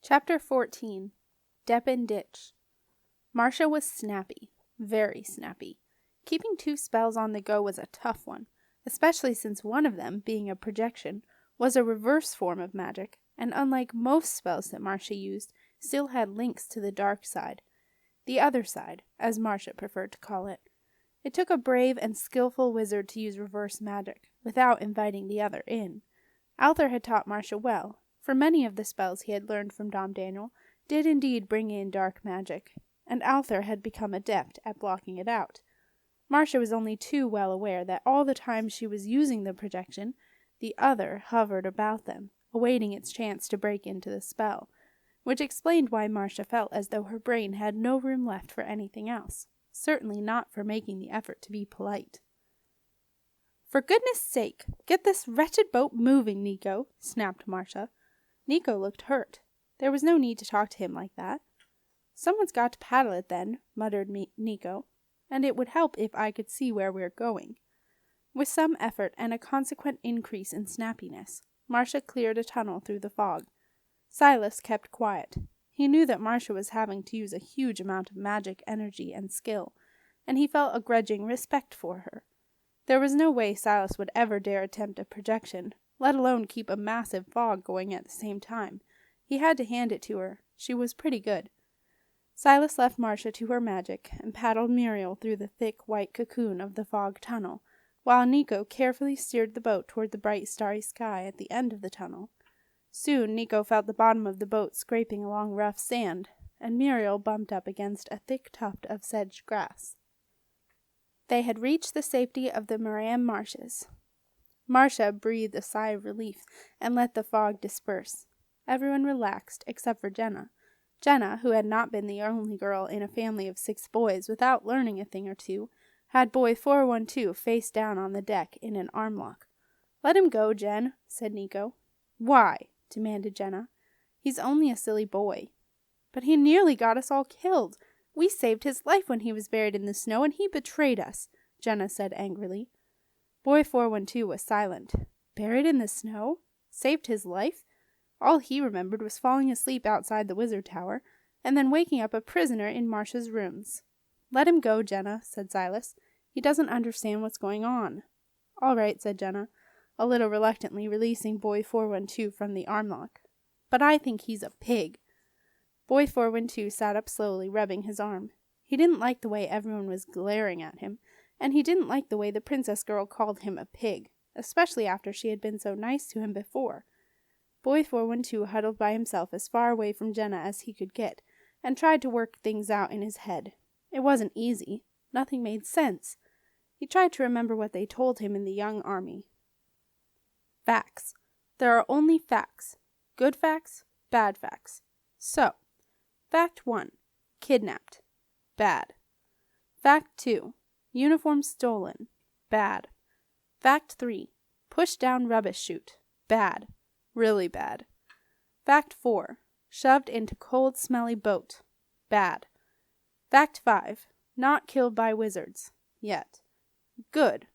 Chapter 14. Deppen Ditch. Marcia was snappy, very snappy. Keeping 2 spells on the go was a tough one, especially since one of them, being a projection, was a reverse form of magic, and unlike most spells that Marcia used, still had links to the dark side. The other side, as Marcia preferred to call it. It took a brave and skillful wizard to use reverse magic, without inviting the other in. Alther had taught Marcia well, for many of the spells he had learned from Dom Daniel did indeed bring in dark magic, and Alther had become adept at blocking it out. Marcia was only too well aware that all the time she was using the projection, the other hovered about them, awaiting its chance to break into the spell, which explained why Marcia felt as though her brain had no room left for anything else, certainly not for making the effort to be polite. "For goodness' sake, get this wretched boat moving, Nico," snapped Marcia. Nico looked hurt. There was no need to talk to him like that. "Someone's got to paddle it then," muttered Nico, "and it would help if I could see where we're going." With some effort and a consequent increase in snappiness, Marcia cleared a tunnel through the fog. Silas kept quiet. He knew that Marcia was having to use a huge amount of magic energy and skill, and he felt a grudging respect for her. There was no way Silas would ever dare attempt a projection, let alone keep a massive fog going at the same time. He had to hand it to her. She was pretty good. Silas left Marcia to her magic and paddled Muriel through the thick white cocoon of the fog tunnel, while Nico carefully steered the boat toward the bright starry sky at the end of the tunnel. Soon Nico felt the bottom of the boat scraping along rough sand, and Muriel bumped up against a thick tuft of sedge grass. They had reached the safety of the Moran marshes. Marcia breathed a sigh of relief and let the fog disperse. Everyone relaxed except for Jenna. Jenna, who had not been the only girl in a family of 6 boys without learning a thing or two, had boy 412 face down on the deck in an arm lock. "Let him go, Jen," said Nico. "Why?" demanded Jenna. "He's only a silly boy." "But he nearly got us all killed. We saved his life when he was buried in the snow, and he betrayed us," Jenna said angrily. Boy 412 was silent. Buried in the snow? Saved his life? All he remembered was falling asleep outside the wizard tower, and then waking up a prisoner in Marcia's rooms. "Let him go, Jenna," said Silas. "He doesn't understand what's going on." "All right," said Jenna, a little reluctantly releasing boy 412 from the arm lock. "But I think he's a pig." Boy 412 sat up slowly, rubbing his arm. He didn't like the way everyone was glaring at him, and he didn't like the way the princess girl called him a pig, especially after she had been so nice to him before. Boy 412 huddled by himself as far away from Jenna as he could get, and tried to work things out in his head. It wasn't easy. Nothing made sense. He tried to remember what they told him in the young army. Facts. There are only facts. Good facts, bad facts. So, Fact 1. Kidnapped. Bad. Fact 2. Uniform stolen. Bad. Fact 3. Pushed down rubbish chute. Bad. Really bad. Fact 4. Shoved into cold, smelly boat. Bad. Fact 5. Not killed by wizards. Yet. Good.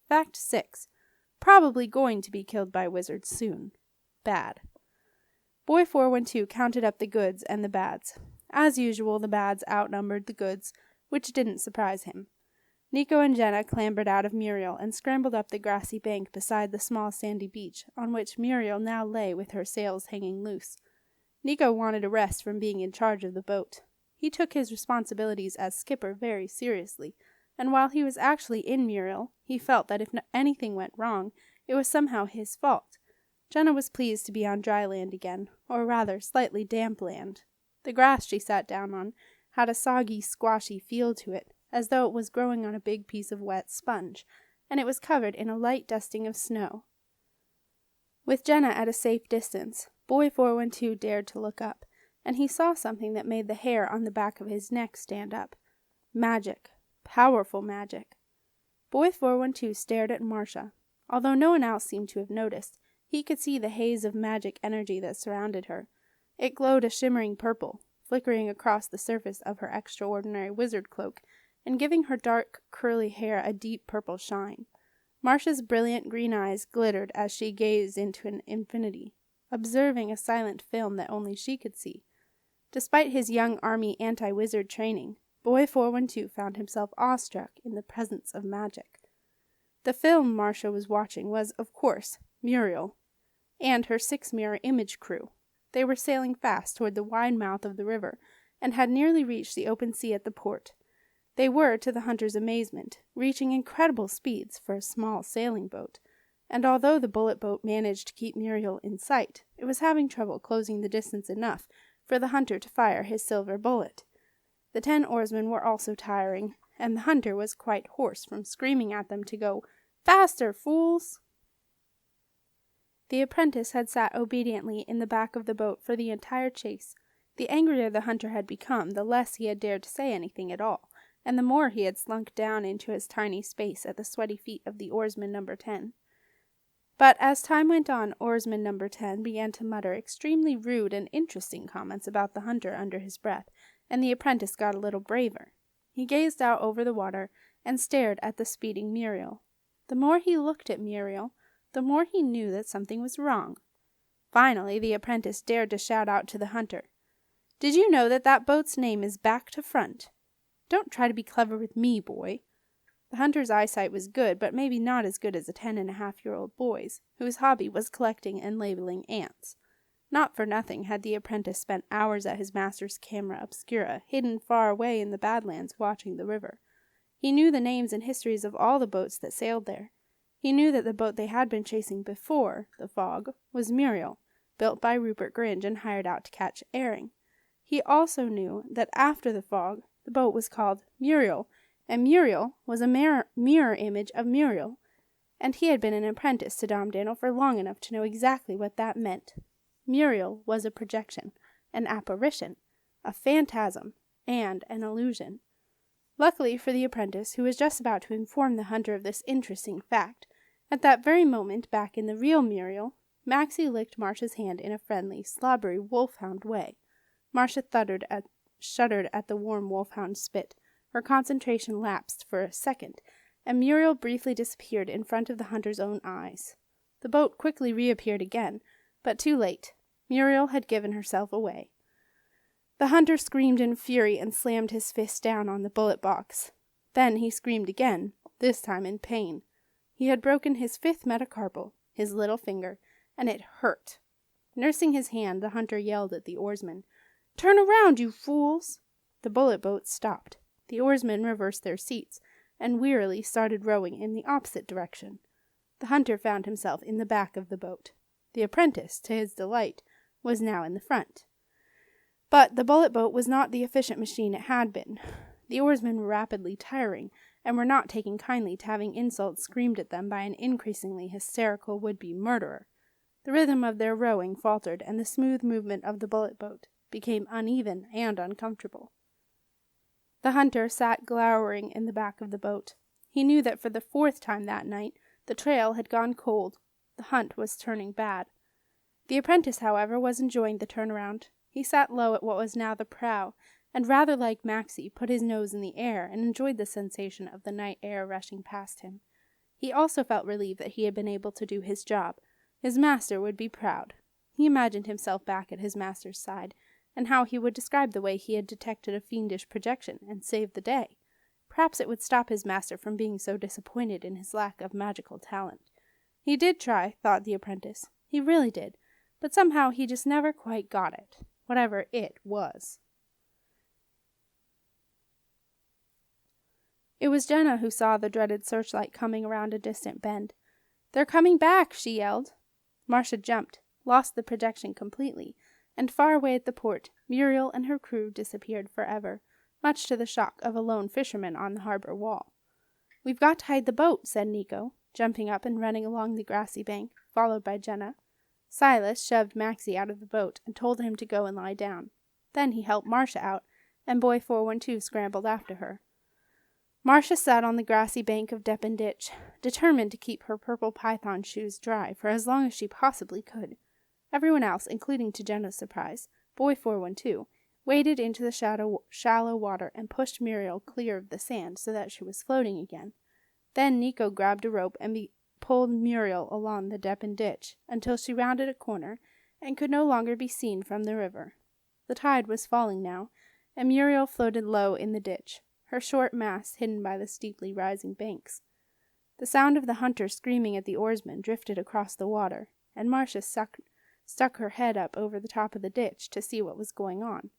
Fact 6. Probably going to be killed by wizards soon. Bad. Boy 412 counted up the goods and the bads. As usual, the bads outnumbered the goods, which didn't surprise him. Nico and Jenna clambered out of Muriel and scrambled up the grassy bank beside the small sandy beach, on which Muriel now lay with her sails hanging loose. Nico wanted a rest from being in charge of the boat. He took his responsibilities as skipper very seriously, and while he was actually in Muriel, he felt that if anything went wrong, it was somehow his fault. Jenna was pleased to be on dry land again, or rather slightly damp land. The grass she sat down on had a soggy, squashy feel to it, as though it was growing on a big piece of wet sponge, and it was covered in a light dusting of snow. With Jenna at a safe distance, boy 412 dared to look up, and he saw something that made the hair on the back of his neck stand up. Magic. Powerful magic. Boy 412 stared at Marcia. Although no one else seemed to have noticed, he could see the haze of magic energy that surrounded her. It glowed a shimmering purple, flickering across the surface of her extraordinary wizard cloak, and giving her dark, curly hair a deep purple shine. Marcia's brilliant green eyes glittered as she gazed into an infinity. observing a silent film that only she could see. Despite his young army anti-wizard training, Boy 412 found himself awestruck in the presence of magic. The film Marcia was watching was, of course, Muriel and her 6 mirror image crew. They were sailing fast toward the wide mouth of the river, and had nearly reached the open sea at the port. They were, to the hunter's amazement, reaching incredible speeds for a small sailing boat, and although the bullet boat managed to keep Muriel in sight, it was having trouble closing the distance enough for the hunter to fire his silver bullet. The 10 oarsmen were also tiring, and the hunter was quite hoarse from screaming at them to go "Faster, fools!" The apprentice had sat obediently in the back of the boat for the entire chase. The angrier the hunter had become, the less he had dared to say anything at all, and the more he had slunk down into his tiny space at the sweaty feet of the oarsman No. 10. But as time went on, oarsman No. 10 began to mutter extremely rude and interesting comments about the hunter under his breath, and the apprentice got a little braver. He gazed out over the water and stared at the speeding Muriel. The more he looked at Muriel, the more he knew that something was wrong. Finally, the apprentice dared to shout out to the hunter, "Did you know that boat's name is Back to Front? Don't try to be clever with me, boy." The hunter's eyesight was good, but maybe not as good as a 10-and-a-half-year-old boy's, whose hobby was collecting and labeling ants. Not for nothing had the apprentice spent hours at his master's camera obscura, hidden far away in the Badlands watching the river. He knew the names and histories of all the boats that sailed there. He knew that the boat they had been chasing before the fog was Muriel, built by Rupert Gringe and hired out to catch herring. He also knew that after the fog, the boat was called Muriel, and Muriel was a mirror image of Muriel, and he had been an apprentice to Dom Daniel for long enough to know exactly what that meant. Muriel was a projection, an apparition, a phantasm, and an illusion. Luckily for the apprentice, who was just about to inform the hunter of this interesting fact, at that very moment, back in the real Muriel, Maxie licked Marcia's hand in a friendly, slobbery wolfhound way. Marcia shuddered at the warm wolfhound spit. Her concentration lapsed for a second, and Muriel briefly disappeared in front of the hunter's own eyes. The boat quickly reappeared again, but too late. Muriel had given herself away. The hunter screamed in fury and slammed his fist down on the bullet box. Then he screamed again, this time in pain. He had broken his 5th metacarpal, his little finger, and it hurt. Nursing his hand, the hunter yelled at the oarsmen, "Turn around, you fools!" The bullet boat stopped. The oarsmen reversed their seats, and wearily started rowing in the opposite direction. The hunter found himself in the back of the boat. The apprentice, to his delight, was now in the front. But the bullet boat was not the efficient machine it had been. The oarsmen were rapidly tiring, and were not taking kindly to having insults screamed at them by an increasingly hysterical would-be murderer. The rhythm of their rowing faltered, and the smooth movement of the bullet boat became uneven and uncomfortable. The hunter sat glowering in the back of the boat. He knew that for the 4th time that night the trail had gone cold. The hunt was turning bad. The apprentice, however, was enjoying the turnaround. He sat low at what was now the prow, and rather like Maxie, put his nose in the air and enjoyed the sensation of the night air rushing past him. He also felt relieved that he had been able to do his job. His master would be proud. He imagined himself back at his master's side, and how he would describe the way he had detected a fiendish projection and saved the day. Perhaps it would stop his master from being so disappointed in his lack of magical talent. He did try, thought the apprentice. He really did, but somehow he just never quite got it, whatever it was. It was Jenna who saw the dreaded searchlight coming around a distant bend. "They're coming back!" she yelled. Marcia jumped, lost the projection completely, and far away at the port, Muriel and her crew disappeared forever, much to the shock of a lone fisherman on the harbor wall. "We've got to hide the boat," said Nico, jumping up and running along the grassy bank, followed by Jenna. Silas shoved Maxie out of the boat and told him to go and lie down. Then he helped Marcia out, and Boy 412 scrambled after her. Marcia sat on the grassy bank of Deppen Ditch, determined to keep her purple python shoes dry for as long as she possibly could. Everyone else, including to Jenna's surprise, Boy 412, waded into the shallow water and pushed Muriel clear of the sand so that she was floating again. Then Nico grabbed a rope and pulled Muriel along the Deppen Ditch until she rounded a corner and could no longer be seen from the river. The tide was falling now, and Muriel floated low in the ditch, her short masts hidden by the steeply rising banks. The sound of the hunter screaming at the oarsmen drifted across the water, and Marcia stuck her head up over the top of the ditch to see what was going on.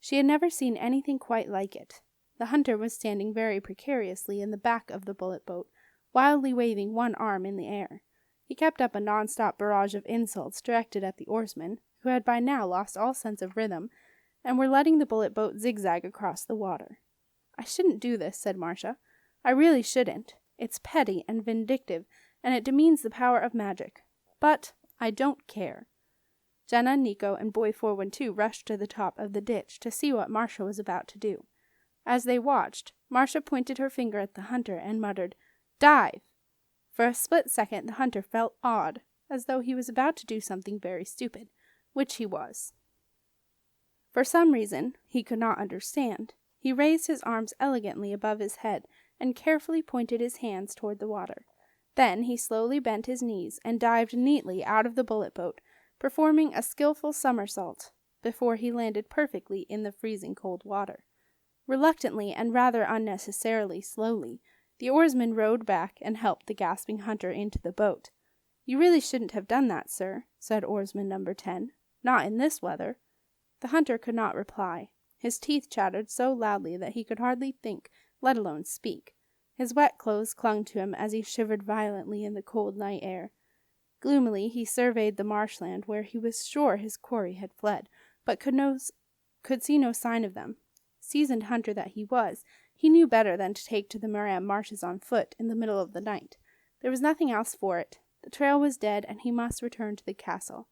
She had never seen anything quite like it. The hunter was standing very precariously in the back of the bullet boat, wildly waving one arm in the air. He kept up a non-stop barrage of insults directed at the oarsmen, who had by now lost all sense of rhythm, and were letting the bullet boat zigzag across the water. "I shouldn't do this," said Marcia. "I really shouldn't. It's petty and vindictive, and it demeans the power of magic. But I don't care." Jenna, Nico, and Boy 412 rushed to the top of the ditch to see what Marcia was about to do. As they watched, Marcia pointed her finger at the hunter and muttered, "Dive!" For a split second the hunter felt awed, as though he was about to do something very stupid, which he was. For some reason he could not understand, he raised his arms elegantly above his head and carefully pointed his hands toward the water. Then he slowly bent his knees and dived neatly out of the bullet boat, performing a skillful somersault, before he landed perfectly in the freezing cold water. Reluctantly and rather unnecessarily slowly, the oarsmen rowed back and helped the gasping hunter into the boat. "You really shouldn't have done that, sir," said oarsman number 10. "Not in this weather." The hunter could not reply. His teeth chattered so loudly that he could hardly think, let alone speak. His wet clothes clung to him as he shivered violently in the cold night air. Gloomily he surveyed the marshland where he was sure his quarry had fled, but could see no sign of them. Seasoned hunter that he was, he knew better than to take to the Moran marshes on foot in the middle of the night. There was nothing else for it. The trail was dead, and he must return to the castle.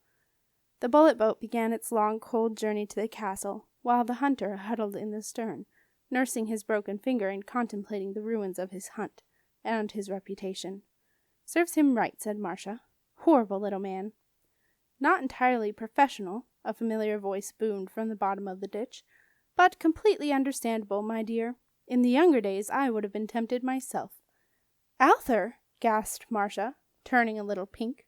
The bullet boat began its long, cold journey to the castle, while the hunter huddled in the stern, nursing his broken finger and contemplating the ruins of his hunt and his reputation. "Serves him right," said Marcia. "Horrible little man." "Not entirely professional," a familiar voice boomed from the bottom of the ditch, "but completely understandable, my dear. In the younger days I would have been tempted myself." "Alther!" gasped Marcia, turning a little pink.